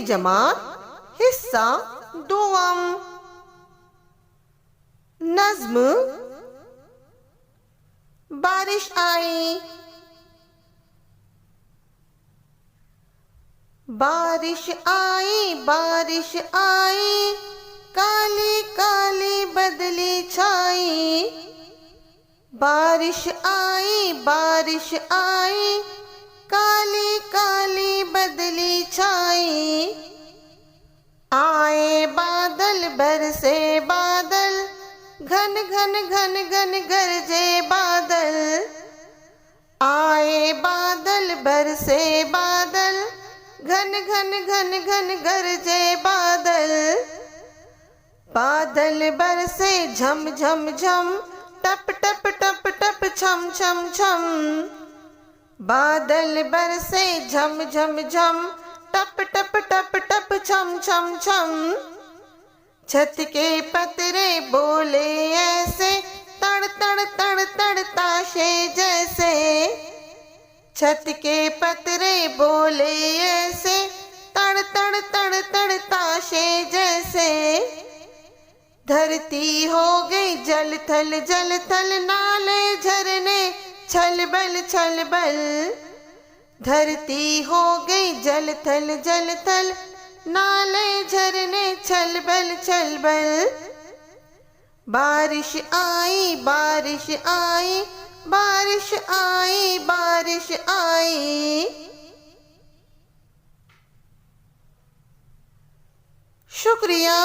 जमात हिस्सा दुआम। नज्म। बारिश आई। बारिश आई बारिश आई, काली काली बदली छाई। बारिश आई बारिश आई, काली काली बदली छाई। आए बादल बरसे बादल, घन घन घन घन गरजे बादल। आए बादल बरसे बादल, घन घन घन घन गरजे बादल। बादल बरसे झम झम झम, टप टप टप टप छम छम छम। बादल बरसे झम झम झम, टप टप टप टप छम छम छम। छत के पतरे बोले ऐसे, तड़ तड़ तड़ तड़ ताशे जैसे। छत के पतरे बोले ऐसे, तड़ तड़ तड़ तड़ ताशे जैसे। धरती हो गई जल थल जल थल, नाले झरने छल बल छल बल। धरती हो गई जल थल जल थल, नाले झरने छल बल छल बल। बारिश आई बारिश आई, बारिश आई बारिश आई। शुक्रिया।